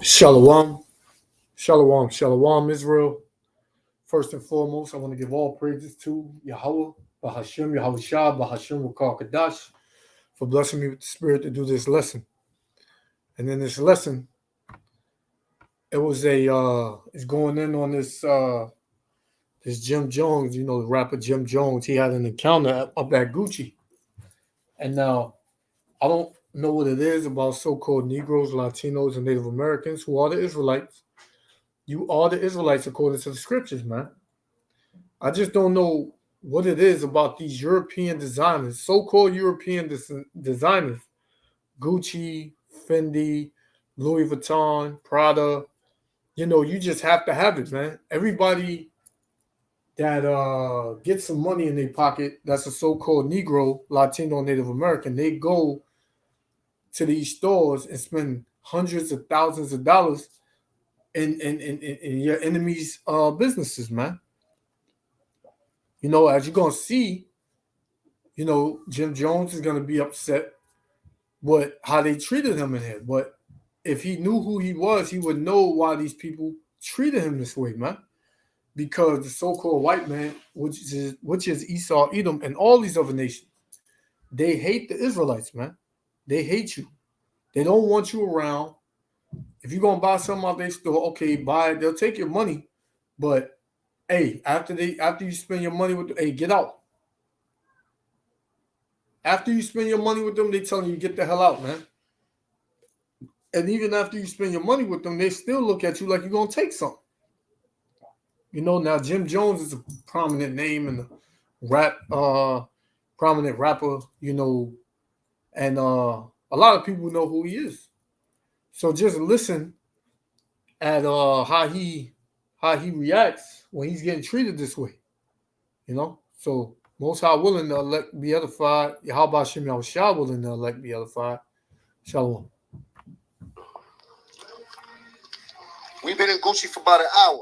Shalom, shalom, shalom, Israel. First and foremost, I want to give all praises to Yahweh, Bahashem, Yahweh Shah, Bahashem, Wakar Kadash, for blessing me with the spirit to do this lesson. And in this lesson, it's going in on this Jim Jones, the rapper Jim Jones. He had an encounter up at Gucci. And now, I don't know what it is about so-called Negroes, Latinos, and Native Americans who are the Israelites. You are the Israelites according to the scriptures, man. I just don't know what it is about these European designers, so-called European designers, Gucci, Fendi, Louis Vuitton, Prada. You just have to have it, man. Everybody that gets some money in their pocket, that's a so-called Negro, Latino, Native American, they go to these stores and spend hundreds of thousands of dollars in your enemies' businesses, man. As you're going to see, Jim Jones is going to be upset with how they treated him in here. But if he knew who he was, he would know why these people treated him this way, man. Because the so-called white man, which is Esau, Edom, and all these other nations, they hate the Israelites, man. They hate you. They don't want you around. If you're going to buy something out their store, okay, buy it. They'll take your money. But, hey, after you spend your money with them, hey, get out. After you spend your money with them, they telling you get the hell out, man. And even after you spend your money with them, they still look at you like you're going to take something. Now Jim Jones is a prominent name in the prominent rapper, and a lot of people know who he is. So just listen at how he reacts when he's getting treated this way. So Most High willing the elect be edified. Yahweh Shem Yahweh Shah willing the elect be edified. Shalom. We've been in Gucci for about an hour,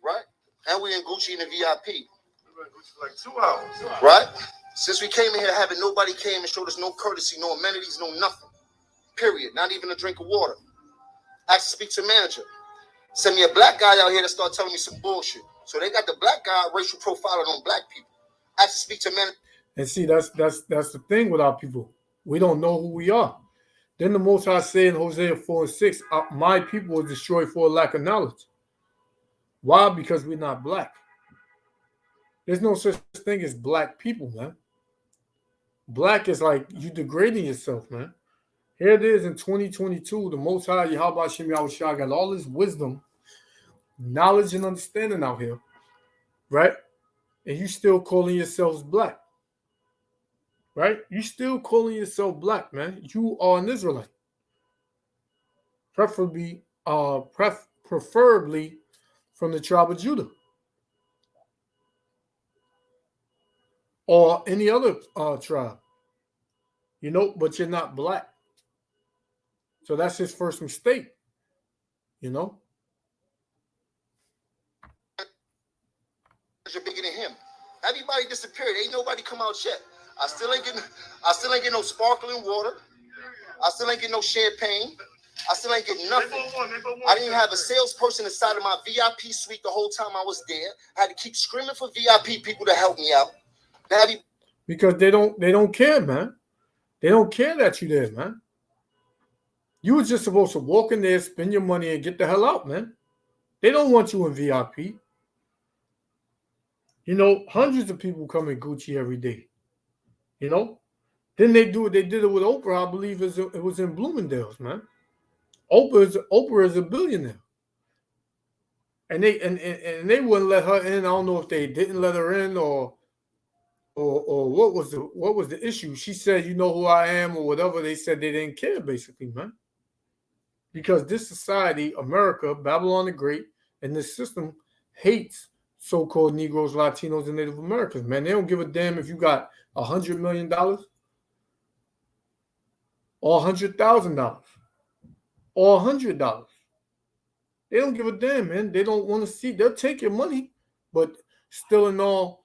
right? And we're in Gucci in the VIP. We've been in Gucci for like 2 hours. Right? Since we came in here, having nobody came and showed us no courtesy, no amenities, no nothing. Period. Not even a drink of water. Asked to speak to manager. Send me a black guy out here to start telling me some bullshit. So they got the black guy racial profiling on black people. Asked to speak to manager. And see, that's the thing with our people. We don't know who we are. Then the Most High say in Hosea 4:6, my people will destroy for a lack of knowledge. Why? Because we're not black. There's no such thing as black people, man. Black is like you degrading yourself, man. Here it is in 2022. The Most High Yahweh Shem Yahweh Shah got all this wisdom, knowledge, and understanding out here, right? And you still calling yourselves black, right? You still calling yourself black, man. You are an Israelite, preferably from the tribe of Judah or any other tribe, but you're not black. So that's his first mistake, Bigger than him. Everybody disappeared. Ain't nobody come out yet. I still ain't getting no sparkling water. I still ain't getting no champagne. I still ain't getting nothing. I didn't have a salesperson inside of my VIP suite the whole time I was there. I had to keep screaming for VIP people to help me out. Because they don't care, man. They don't care that you're there, man. You were just supposed to walk in there, spend your money, and get the hell out, man. They don't want you in VIP. Hundreds of people come in Gucci every day. Then they did it with Oprah. I believe it was in Bloomingdale's, man. Oprah is a billionaire, and they wouldn't let her in. I don't know if they didn't let her in or what was the issue. She said, "You know who I am," or whatever. They said they didn't care, basically, man. Because this society, America, Babylon the Great, and this system hates so-called Negroes, Latinos, and Native Americans, man. They don't give a damn if you got $100 million or $100,000 or $100. They don't give a damn, man. They don't want to see. They'll take your money, but still in all,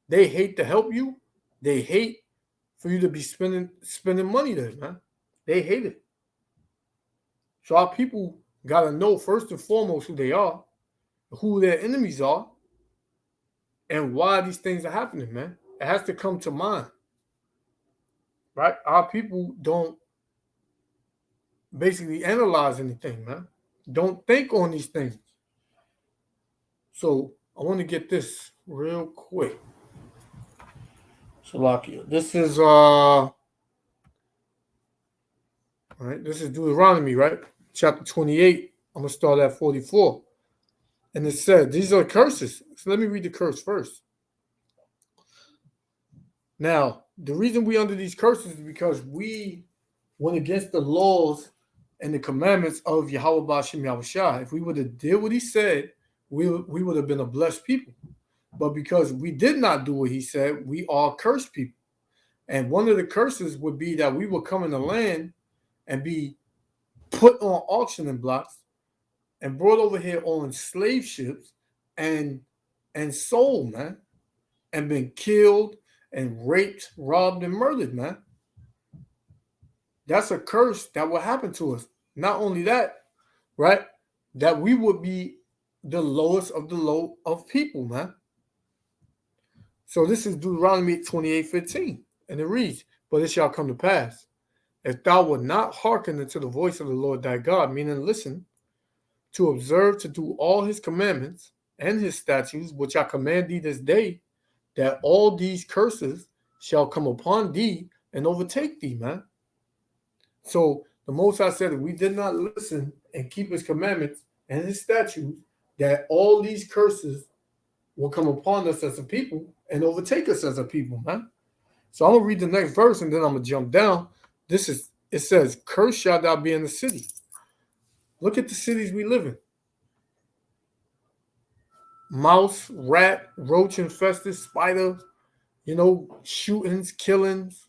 they hate to help you. They hate for you to be spending money there, man. They hate it. So our people got to know first and foremost who they are, who their enemies are, and why these things are happening, man. It has to come to mind, right? Our people don't basically analyze anything, man. Don't think on these things. So I want to get this real quick. Salakia. This is right, this is Deuteronomy, right? Chapter 28. I'm gonna start at 44. And it says these are curses. So let me read the curse first. Now, the reason we under these curses is because we went against the laws and the commandments of Yahweh Ba'ashem Yahushua. If we would have did what he said, we would have been a blessed people. But because we did not do what he said, we are cursed people. And one of the curses would be that we will come in the land and be put on auctioning blocks and brought over here on slave ships and sold, man, and been killed and raped, robbed, and murdered, man. That's a curse that will happen to us. Not only that, right, that we would be the lowest of the low of people, man. So this is Deuteronomy 28:15, and it reads, "But it shall come to pass, if thou wilt not hearken unto the voice of the Lord thy God," meaning listen, "to observe to do all his commandments and his statutes, which I command thee this day, that all these curses shall come upon thee and overtake thee," man. So the Most High said, if we did not listen and keep his commandments and his statutes, that all these curses will come upon us as a people and overtake us as a people, man. So I'm gonna read the next verse and then I'm gonna jump down. It says, "Cursed shalt thou be in the city." Look at the cities we live in. Mouse, rat, roach infested, spider, shootings, killings,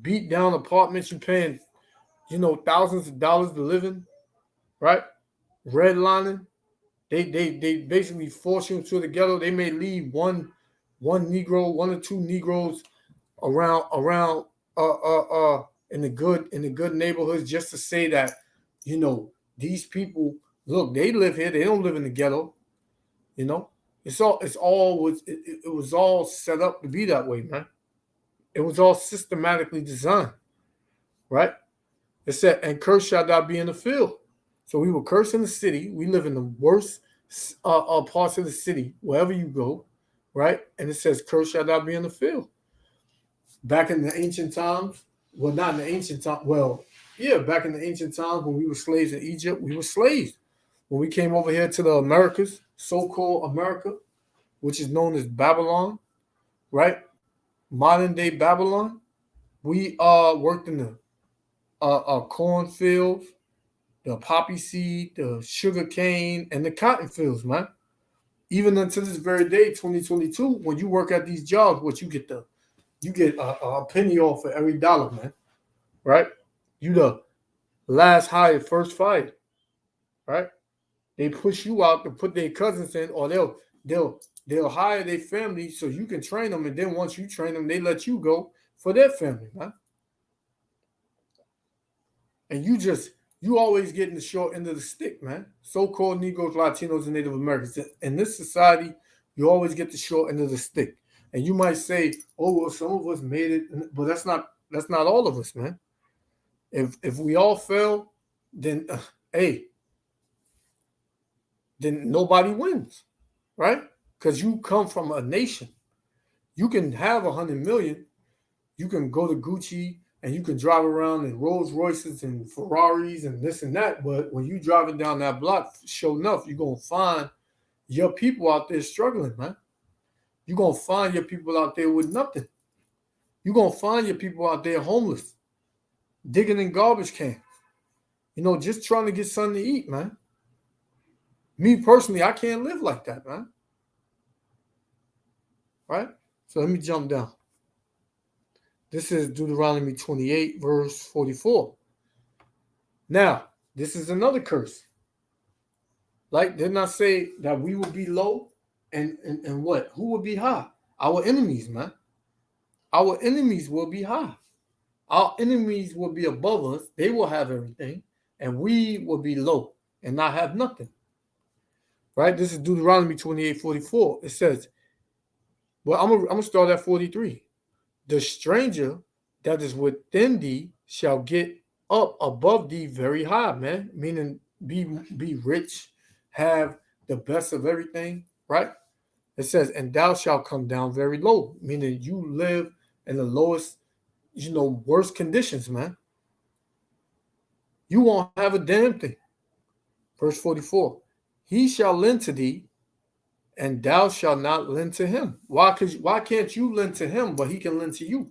beat down apartments you're paying, thousands of dollars to live in, right? Redlining. They basically force you into the ghetto. They may leave one Negro, one or two Negroes around in the good neighborhoods just to say that, these people, look, they live here, they don't live in the ghetto. It was all set up to be that way, man. It was all systematically designed, right? It said, "And cursed shalt thou be in the field." So we were cursed in the city. We live in the worst parts of the city, wherever you go, right? And it says, "Cursed shalt thou be in the field." Back in the ancient times, well, not in the ancient time, well, yeah, back in the ancient times when we were slaves in Egypt, we were slaves. When we came over here to the Americas, so-called America, which is known as Babylon, right? Modern day Babylon, we worked in the cornfields, the poppy seed, the sugar cane, and the cotton fields, man. Even until this very day, 2022, when you work at these jobs, what you get a penny off for every dollar, man. Right? You the last hired, first fired, right? They push you out to put their cousins in, or they'll hire their family so you can train them, and then once you train them, they let you go for their family, man. And you always getting the short end of the stick, man. So-called Negroes, Latinos, and Native Americans. In this society, you always get the short end of the stick. And you might say, "Oh, well, some of us made it," but that's not all of us, man. If we all fail, then then nobody wins, right? Because you come from a nation. You can have 100 million. You can go to Gucci and you can drive around in Rolls Royces and Ferraris and this and that. But when you driving down that block, sure enough, you're going to find your people out there struggling, man. You're going to find your people out there with nothing. You're going to find your people out there homeless, digging in garbage cans, just trying to get something to eat, man. Me personally, I can't live like that, man. Right? So let me jump down. This is Deuteronomy 28, verse 44. Now, this is another curse. Like, didn't I say that we will be low and what? Who will be high? Our enemies, man. Our enemies will be high. Our enemies will be above us. They will have everything. and we will be low and not have nothing. Right? This is Deuteronomy 28:44. It says, well, I'm gonna start at 43. The stranger that is within thee shall get up above thee very high, man. Meaning be rich, have the best of everything, right? It says, and thou shalt come down very low, meaning you live in the lowest, worst conditions, man. You won't have a damn thing. Verse 44. He shall lend to thee, and thou shalt not lend to him. Why can't you lend to him, but he can lend to you?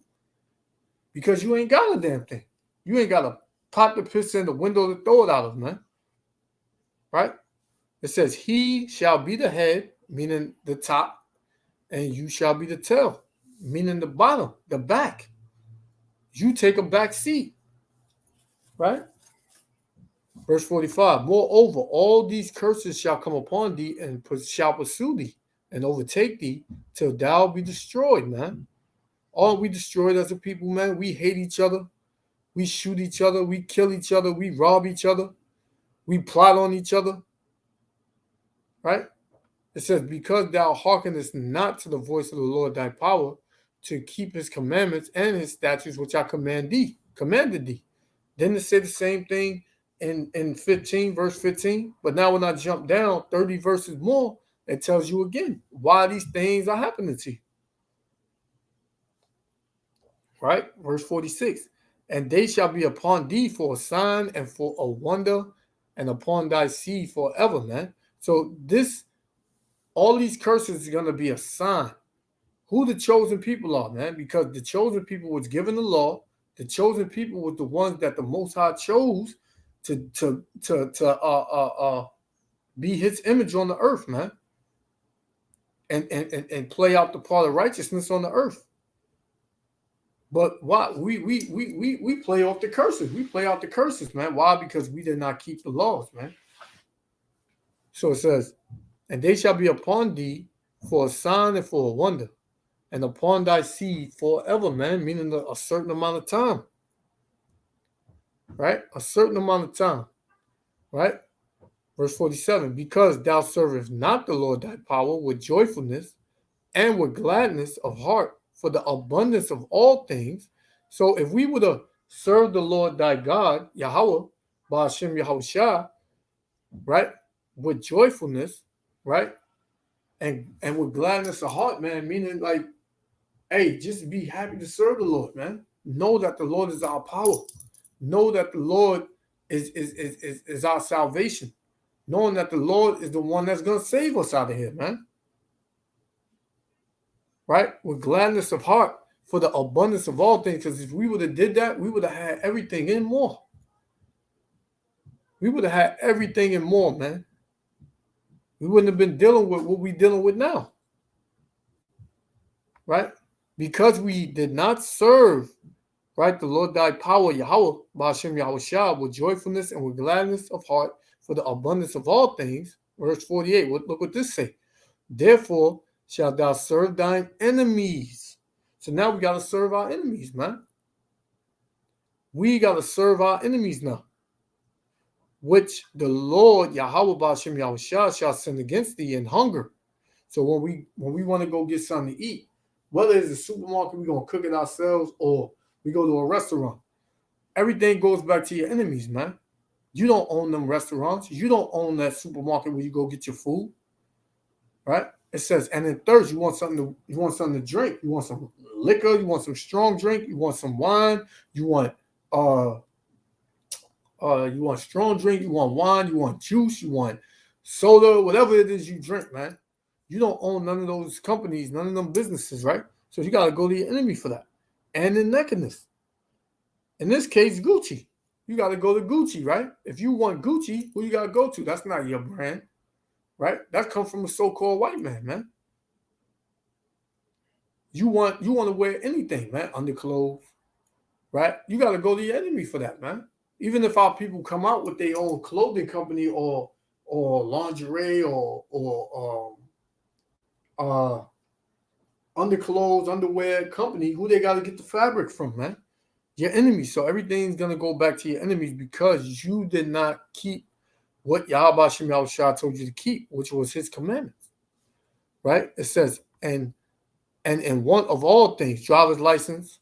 Because you ain't got a damn thing. You ain't got a pot to piss in the window to throw it out of, man. Right? It says, he shall be the head, meaning the top, and you shall be the tail, meaning the bottom, the back. You take a back seat. Right? Verse 45, moreover, all these curses shall come upon thee and shall pursue thee and overtake thee till thou be destroyed, man. Aren't we destroyed as a people, man? We hate each other. We shoot each other. We kill each other. We rob each other. We plot on each other. Right? It says, because thou hearkenest not to the voice of the Lord thy power, to keep his commandments and his statutes, which I commanded thee. Didn't it say the same thing in 15, verse 15? But now when I jump down 30 verses more, it tells you again why these things are happening to you. Right? Verse 46. And they shall be upon thee for a sign and for a wonder, and upon thy seed forever, man. So all these curses are going to be a sign. Who the chosen people are, man? Because the chosen people was given the law. The chosen people was the ones that the Most High chose to be his image on the earth, man. And play out the part of righteousness on the earth. But why? We play off the curses. We play out the curses, man. Why? Because we did not keep the laws, man. So it says, and they shall be upon thee for a sign and for a wonder, and upon thy seed forever, man, meaning a certain amount of time. Right? A certain amount of time. Right? Verse 47, because thou servest not the Lord thy power with joyfulness and with gladness of heart for the abundance of all things. So if we would have served the Lord thy God, Yahweh, Ba'ashem Yahushua, right, with joyfulness, right, and with gladness of heart, man, meaning like, hey, just be happy to serve the Lord, man. Know that the Lord is our power. Know that the Lord is our salvation. Knowing that the Lord is the one that's going to save us out of here, man. Right? With gladness of heart for the abundance of all things. Because if we would have did that, we would have had everything and more. We would have had everything and more, man. We wouldn't have been dealing with what we're dealing with now. Right? Because we did not serve, right, the Lord thy power, Yahweh, Ba'ashem Yahushua, with joyfulness and with gladness of heart for the abundance of all things. Verse 48, look what this say. Therefore shalt thou serve thine enemies. So now we got to serve our enemies, man. We got to serve our enemies now, which the Lord, Yahweh Ba'ashem Yahushua, shall send against thee in hunger. So when we want to go get something to eat, whether it's a supermarket, we're going to cook it ourselves, or we go to a restaurant, everything goes back to your enemies, man. You don't own them restaurants. You don't own that supermarket where you go get your food, right? It says, and in thirst, you want something to drink. You want some liquor. You want some strong drink. You want some wine. You want strong drink. You want wine. You want juice. You want soda. Whatever it is you drink, man. You don't own none of those companies, none of them businesses, right? So you got to go to your enemy for that, and in nakedness. In this case, Gucci. You got to go to Gucci, right? If you want Gucci, who you got to go to? That's not your brand, right? That comes from a so-called white man. You want to wear anything, man, underclothes, right? You got to go to your enemy for that, man. Even if our people come out with their own clothing company or lingerie or underclothes, underwear company, who they got to get the fabric from, man? your enemies. So everything's gonna go back to your enemies because you did not keep what Yahweh Shem Yahushua told you to keep, which was his commandments. Right? It says, and one of all things, driver's license,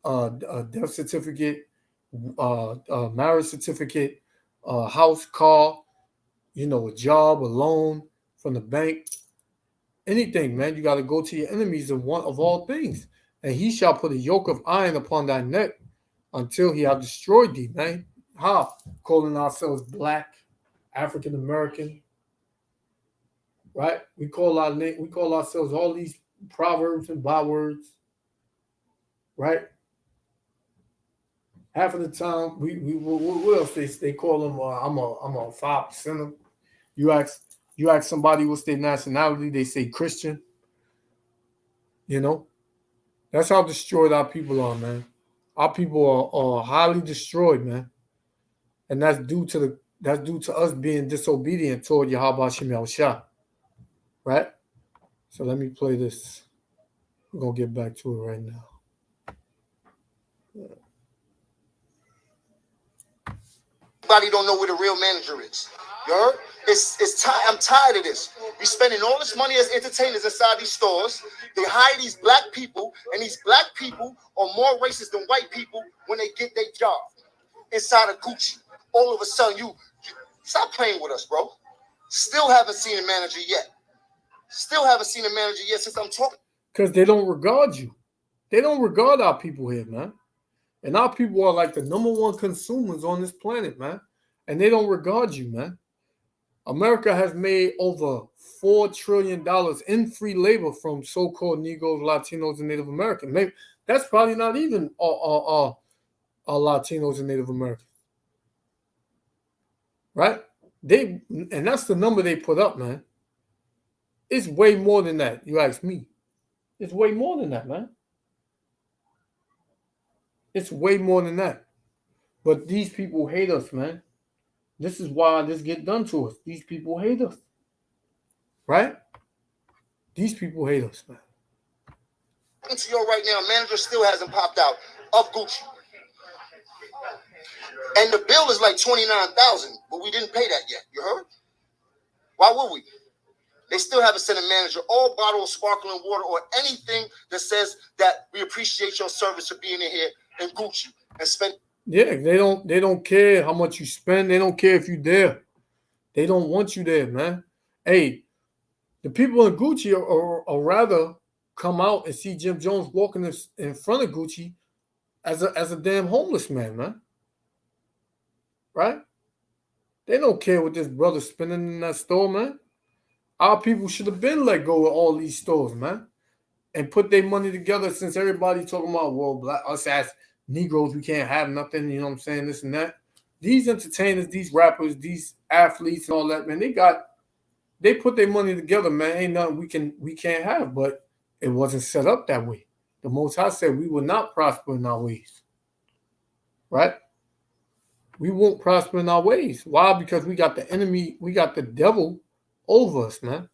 death certificate, marriage certificate, house, car, a job, a loan from the bank, anything, man. You got to go to your enemies in one of all things. And he shall put a yoke of iron upon thy neck until he have destroyed thee, man. How? Calling ourselves black, African American, right? We call ourselves all these proverbs and bywords, right? Half of the time, we what else they call them? I'm a 5%. You ask somebody what's their nationality, they say Christian. That's how destroyed our people are, man. Our people are highly destroyed, man, and that's due to us being disobedient toward Yahweh Shem Yahushua, right? So let me play this. We're gonna get back to it right now. Everybody don't know where the real manager is. You heard? It's time. I'm tired of this. We spending all this money as entertainers inside these stores. They hire these black people, and these black people are more racist than white people when they get their job inside of Gucci. All of a sudden, you stop playing with us, bro. Still haven't seen a manager yet. Still haven't seen a manager yet since I'm talking. Because they don't regard you. They don't regard our people here, man. And our people are like the number one consumers on this planet, man. And they don't regard you, man. America has made over $4 trillion in free labor from so-called Negroes, Latinos, and Native Americans. Maybe that's probably not even Latinos and Native Americans, right? And that's the number they put up, man. It's way more than that. You ask me. It's way more than that, man. It's way more than that. But these people hate us, man. This is why this get done to us. These people hate us. Right? These people hate us, man. To you right now, manager still hasn't popped out of Gucci. And the bill is like $29,000, but we didn't pay that yet. You heard? Why would we? They still haven't sent a manager or bottle of sparkling water or anything that says that we appreciate your service for being in here in Gucci and spend. Yeah, they don't care how much you spend. They don't care if you're there. They don't want you there, man. Hey, the people in Gucci are rather come out and see Jim Jones walking in front of Gucci as a damn homeless man. Right? They don't care what this brother's spending in that store, man. Our people should have been let go of all these stores, man, and put their money together. Since everybody talking about, well, us as Negroes, we can't have nothing, you know what I'm saying, this and that. These entertainers, these rappers, these athletes and all that, man, they put their money together, man. Ain't nothing we can't have, but it wasn't set up that way. The Most High said we will not prosper in our ways, right? We won't prosper in our ways. Why? Because we got the enemy, we got the devil over us, man.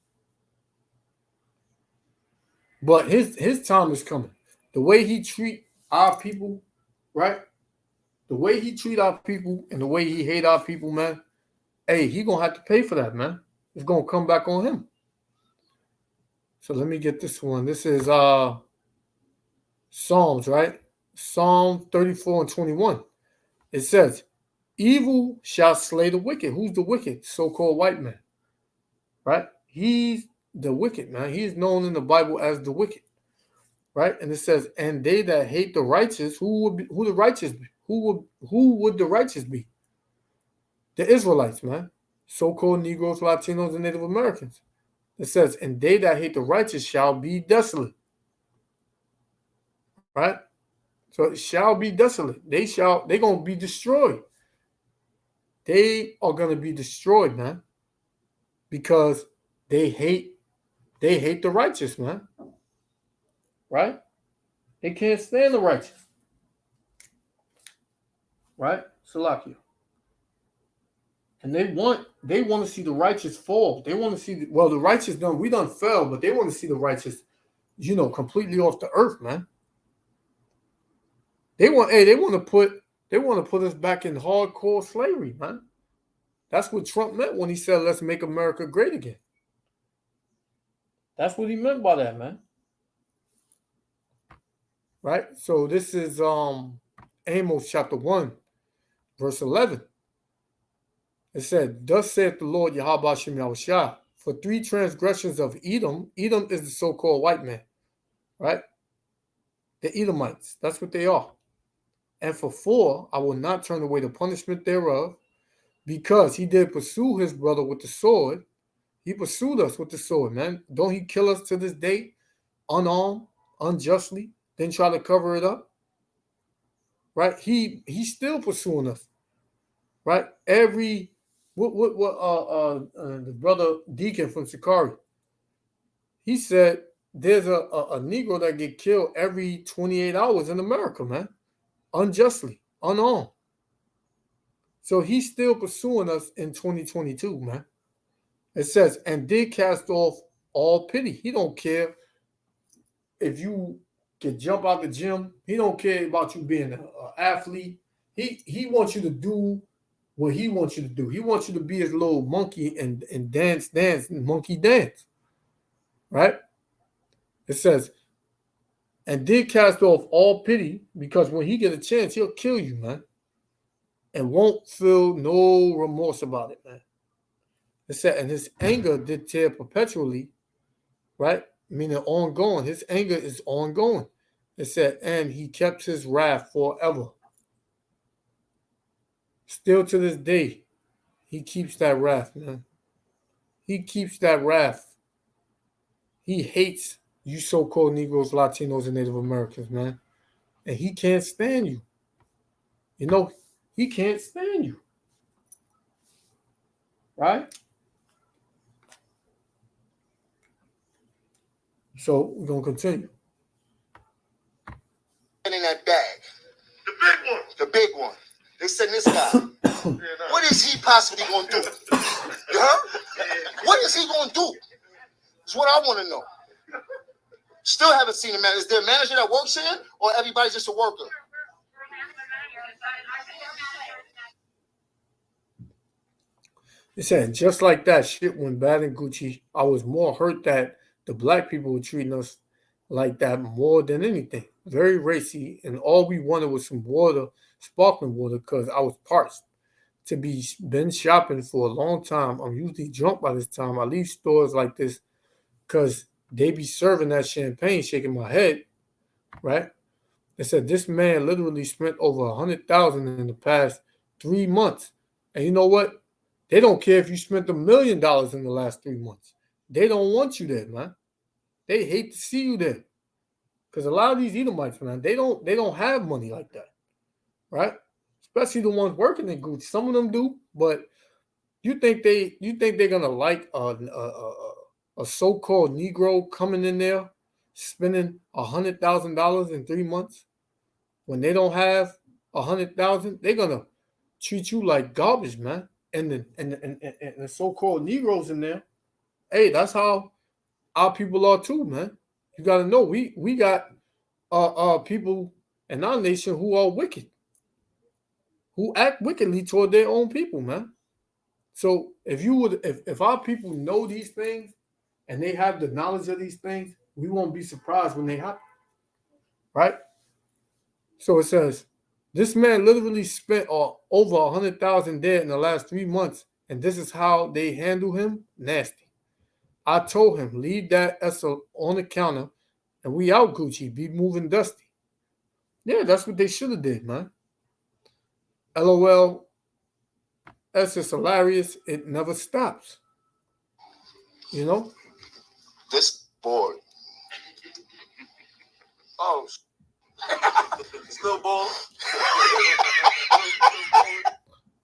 But his time is coming. The way he treat our people, right? The way he treat our people and the way he hate our people, man. Hey, he gonna have to pay for that, man. It's gonna come back on him. So let me get this one. This is Psalms, right? Psalm 34 and 21. It says, evil shall slay the wicked. Who's the wicked? So-called white man. Right? He's the wicked, man. He is known in the Bible as the wicked. Right? And it says, and they that hate the righteous, who would the righteous be? Who would the righteous be? The Israelites, man. So-called Negroes, Latinos, and Native Americans. It says, and they that hate the righteous shall be desolate. Right? So it shall be desolate. They're going to be destroyed. They are going to be destroyed, man. Because they hate the righteous, man. Right? They can't stand the righteous. Right? Salakia. And they want to see the righteous fall. They want to see the righteous we done fell, but they want to see the righteous, completely off the earth, man. They want to put us back in hardcore slavery, man. That's what Trump meant when he said, "Let's make America great again." That's what he meant by that, man. Right? So this is Amos chapter 1, verse 11. It said, "Thus saith the Lord Yahweh Shem Yahushua, for 3 transgressions of Edom." Edom is the so-called white man, right? The Edomites. That's what they are. "And for 4, I will not turn away the punishment thereof, because he did pursue his brother with the sword." He pursued us with the sword, man. Don't he kill us to this day, unarmed, unjustly, then try to cover it up? Right? He's still pursuing us. Right? The brother Deacon from Shikari, he said there's a Negro that get killed every 28 hours in America, man. Unjustly, unarmed. So he's still pursuing us in 2022, man. It says, "And did cast off all pity." He don't care if you can jump out the gym. He don't care about you being an athlete. He wants you to do what he wants you to do. He wants you to be his little monkey and dance, monkey dance. Right? It says, "And did cast off all pity," because when he get a chance, he'll kill you, man. "And won't feel no remorse about it, man." It said, "And his anger did tear perpetually," right? Meaning ongoing. His anger is ongoing. It said, "And he kept his wrath forever." Still to this day, he keeps that wrath, man. He keeps that wrath. He hates you so-called Negroes, Latinos, and Native Americans, man. And he can't stand you. You know, he can't stand you. Right? So we're going to continue. In that bag. The big one. The big one. They send this guy. What is he possibly going to do? You heard? What is he going to do? It's what I want to know. Still haven't seen a man. Is there a manager that works here, or everybody's just a worker? It said, just like that shit went bad in Gucci, I was more hurt that the black people were treating us like that more than anything. Very racy, and all we wanted was some water, sparkling water, because I was parched. To be been shopping for a long time. I'm usually drunk by this time. I leave stores like this because they be serving that champagne, shaking my head, right? They said this man literally spent over $100,000 in the past 3 months. And you know what? They don't care if you spent $1 million in the last 3 months. They don't want you there, man. They hate to see you there. Because a lot of these Edomites, man, they don't have money like that, right? Especially the ones working in Gucci. Some of them do, but you think they're gonna like a so-called Negro coming in there spending $100,000 in 3 months when they don't have $100,000? They're gonna treat you like garbage, man. And the so-called Negroes in there, hey, that's how our people are too, man. You gotta know we got people in our nation who are wicked, who act wickedly toward their own people, man. So if our people know these things and they have the knowledge of these things, we won't be surprised when they happen, right? So it says, this man literally spent over $100,000 there in the last 3 months, and this is how they handle him? Nasty. I told him, leave that Essa on the counter, and we out, Gucci. Be moving dusty. Yeah, that's what they should have did, man. LOL. That's just hilarious. It never stops. You know? This board. Oh, Still ball.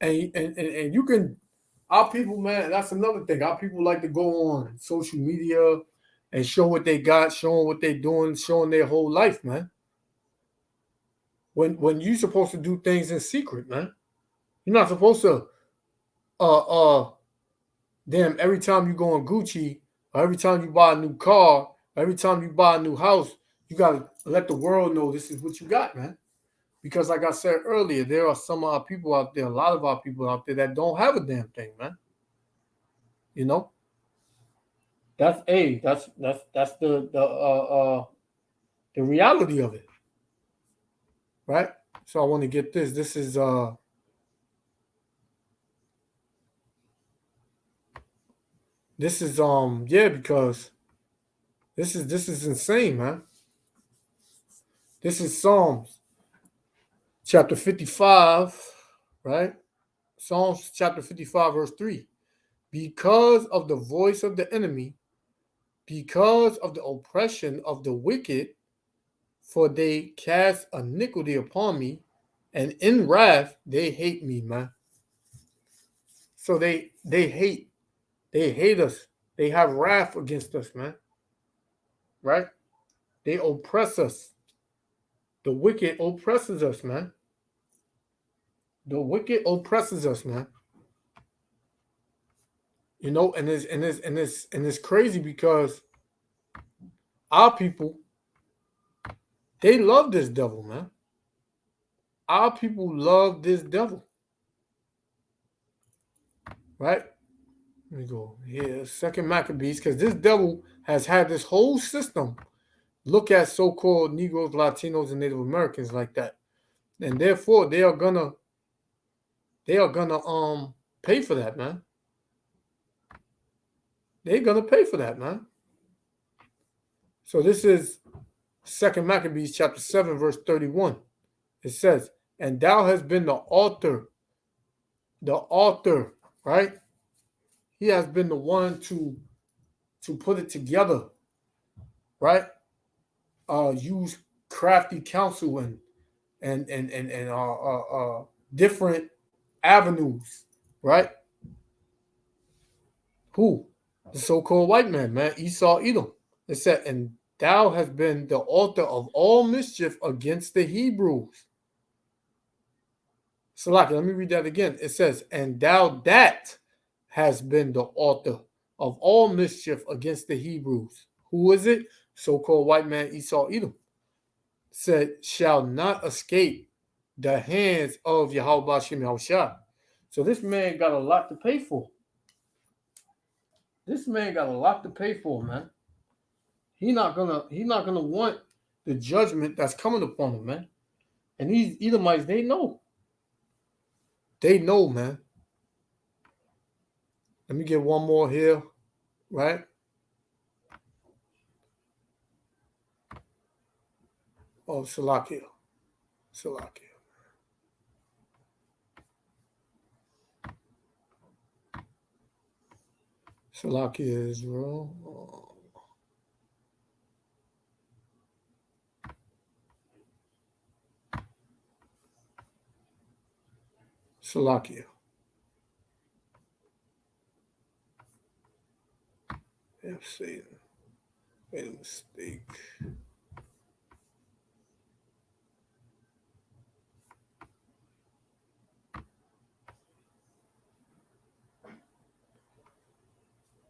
And you can, our people, man, that's another thing. Our people like to go on social media and show what they got, showing what they're doing, showing their whole life, man. When you're supposed to do things in secret, man. You're not supposed to damn, every time you go on Gucci, or every time you buy a new car, every time you buy a new house, you gotta let the world know this is what you got, man. Because like I said earlier, there are some of our people out there, a lot of our people out there that don't have a damn thing, man. You know? That's the reality of it. Right? So I want to get this. This is because this is insane, man. This is Psalms chapter 55, right? Psalms chapter 55, verse 3. Because of the voice of the enemy, because of the oppression of the wicked, for they cast iniquity upon me, and in wrath they hate me, man. So they hate us. They have wrath against us, man. Right? They oppress us. The wicked oppresses us, man. The wicked oppresses us, man. You know, and it's crazy because our people, they love this devil, man. Our people love this devil. Right? Let me go here. Second Maccabees, because this devil has had this whole system look at so-called Negroes, Latinos, and Native Americans like that. And therefore they are gonna pay for that, man. They're gonna pay for that, man. So this is Second Maccabees chapter 7, verse 31. It says, and thou hast been the author, right? He has been the one to put it together, right? Use crafty counsel and different avenues, right? Who? The so-called white man, Esau, Edom. It said, and thou hast been the author of all mischief against the Hebrews. Salaki, let me read that again. It says, and thou that has been the author of all mischief against the Hebrews. Who is it? So-called white man Esau, Edom. Said, shall not escape the hands of Yahweh Hashem Yahushua. So this man got a lot to pay for. This man got a lot to pay for, man. He's not gonna want the judgment that's coming upon him, man. And these Edomites, they know. They know, man. Let me get one more here, right? Oh, Salakia. Salakia Israel. Salakia. Satan. Made a mistake.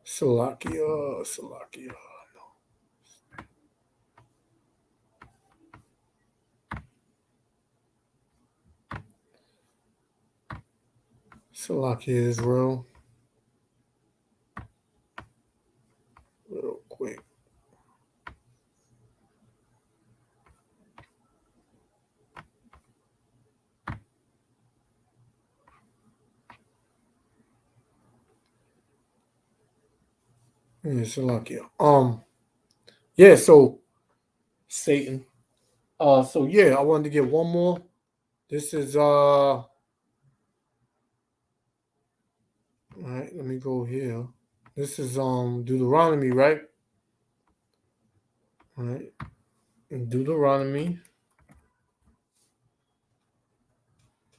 Salakia. No. Salakia Israel. Real quick. Yeah, Salakia. Yeah, so Satan. So yeah, I wanted to get one more. This is all right, let me go here. This is Deuteronomy, right? All right. In Deuteronomy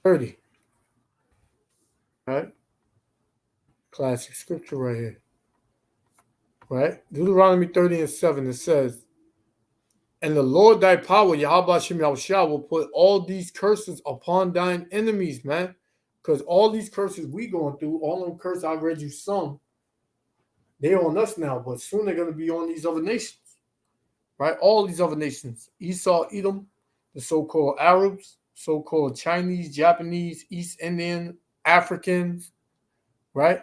30. Right? Classic scripture right here. Right? Deuteronomy 30 and 7, it says, and the Lord thy power, Yahweh Hashem Yahushua, will put all these curses upon thine enemies, man. Because all these curses we going through, all them curses, I read you some, they're on us now, but soon they're going to be on these other nations. Right? All these other nations. Esau, Edom, the so-called Arabs, so-called Chinese, Japanese, East Indian, Africans, right?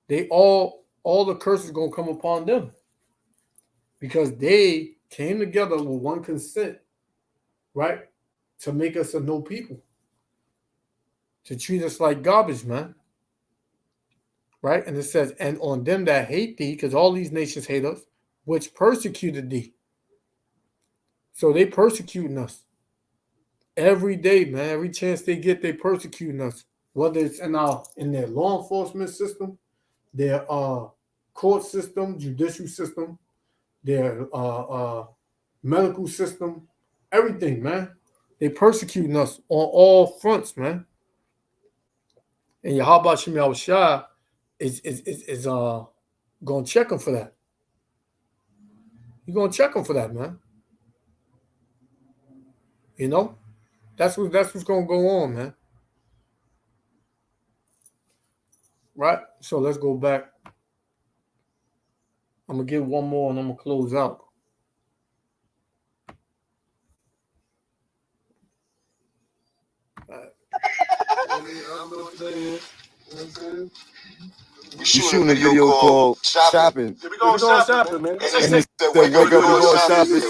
They all the curses gonna come upon them because they came together with one consent, right, to make us a no people, to treat us like garbage, man. Right? And it says, and on them that hate thee, because all these nations hate us, which persecuted thee. So they persecuting us every day, man. Every chance they get, they persecuting us. Whether it's in their law enforcement system, their court system, judicial system, their medical system, everything, man. They persecuting us on all fronts, man. And Yahweh Shem Shah is gonna check them for that. You're gonna check them for that, man. You know, that's what's gonna go on, man. Right? So let's go back. I'm gonna give one more and I'm gonna close out. We're shooting a video called Shopping. We going shopping, man. And they said, wake up, we going shopping.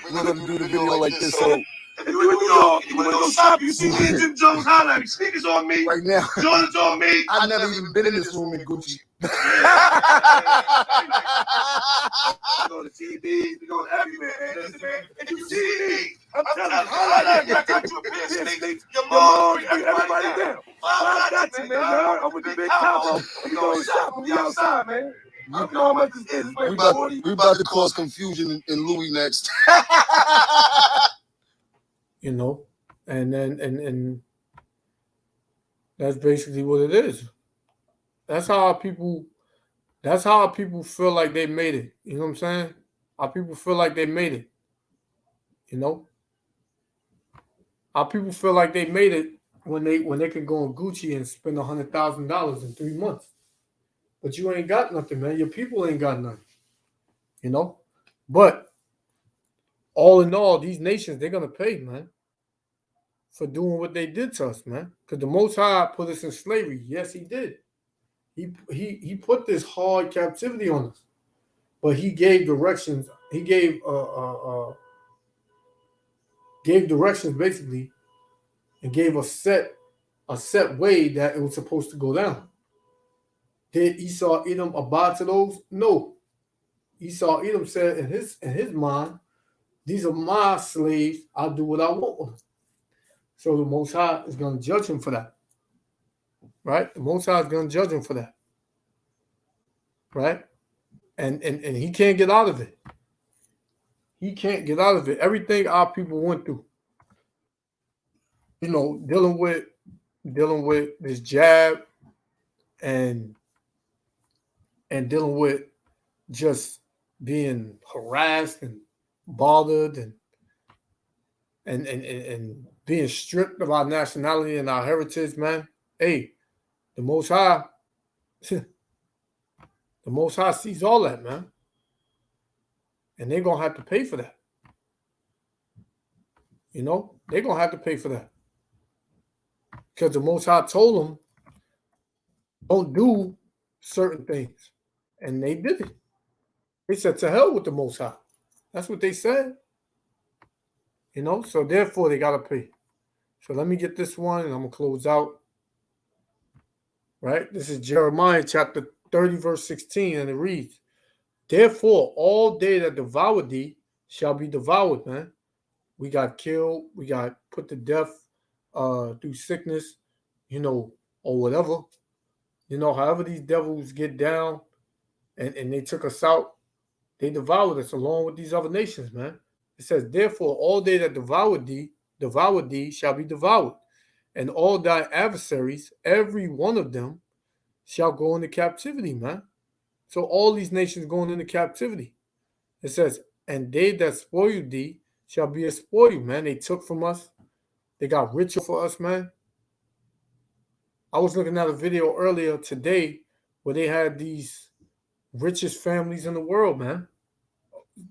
We're going to do the video like this. So, If you in New York, you want to go shopping, you see me and Jim Jones holler at me. Sneakers on me. right now, Jordan's on me. I've never even been in this room in Gucci. We go to TV, we go to everywhere, man. And you see me. I'm telling you, I got you a pair of sneakers. Your mom, everybody down. I got you, man. I'm with the big combo. We going shopping, we outside, man. I don't know how much this is. We about to cause confusion in Louis next. You know, and then and that's basically what it is. That's how people feel like they made it. You know what I'm saying? How people feel like they made it. You know? How people feel like they made it when they can go on Gucci and spend $100,000 in 3 months. But you ain't got nothing, man. Your people ain't got nothing. You know? But all in all, these nations, they're gonna pay, man, for doing what they did to us, man. Because the Most High put us in slavery. Yes, he did. He put this hard captivity on us, but he gave directions. He gave directions basically, and gave a set way that it was supposed to go down. Did Esau Edom abide to those? No. Esau Edom said in his mind, these are my slaves. I'll do what I want with them. So the Most High is going to judge him for that. Right? The Most High is going to judge him for that. Right? And he can't get out of it. He can't get out of it. Everything our people went through. You know, dealing with this jab and dealing with just being harassed and bothered and being stripped of our nationality and our heritage, man. Hey, the Most High, the Most High sees all that, man. And they're going to have to pay for that. You know, they're going to have to pay for that. Because the Most High told them, don't do certain things. And they did it. They said, to hell with the Most High. That's what they said. You know, so therefore they got to pay. So let me get this one and I'm going to close out. Right? This is Jeremiah chapter 30, verse 16, and it reads, therefore, all they that devour thee shall be devoured, man. We got killed. We got put to death through sickness, you know, or whatever. You know, however these devils get down and they took us out, they devoured us along with these other nations, man. It says, therefore, all they that devour thee shall be devoured. And all thy adversaries, every one of them, shall go into captivity, man. So all these nations going into captivity. It says, and they that spoil thee shall be a spoil, man. They took from us. They got richer for us, man. I was looking at a video earlier today where they had these richest families in the world, man.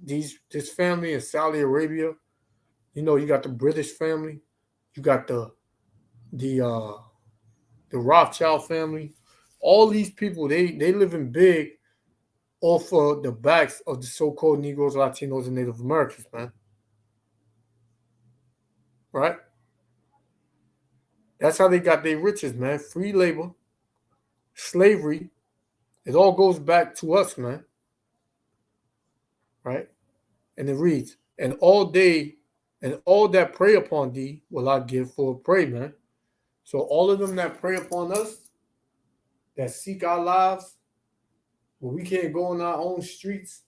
This family in Saudi Arabia. You know, you got the British family. You got the Rothschild family. All these people, they living big off of the backs of the so-called Negroes, Latinos, and Native Americans, man. Right? That's how they got their riches, man. Free labor, slavery. It all goes back to us, man. Right? And it reads, and all day, and all that prey upon thee will I give for prey, man. So all of them that prey upon us, that seek our lives, where we can't go on our own streets,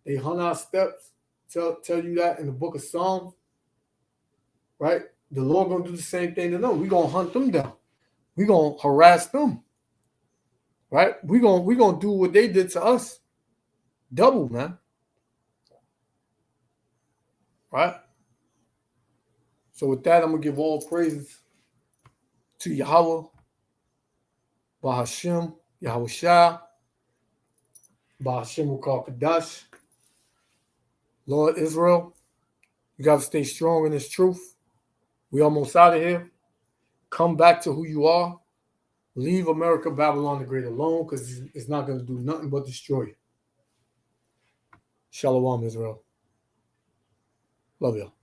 they hunt our steps. Tell you that in the book of Psalms, right? The Lord gonna do the same thing to them. We gonna hunt them down. We gonna harass them, right? We gonna do what they did to us, double, man, right? So with that, I'm gonna give all praises to Yahweh, Bahashem, Yahweh Shah, Bahashem Kadash, Lord Israel. You gotta stay strong in this truth. We almost out of here. Come back to who you are. Leave America, Babylon the Great alone, because it's not going to do nothing but destroy you. Shalom, Israel. Love y'all.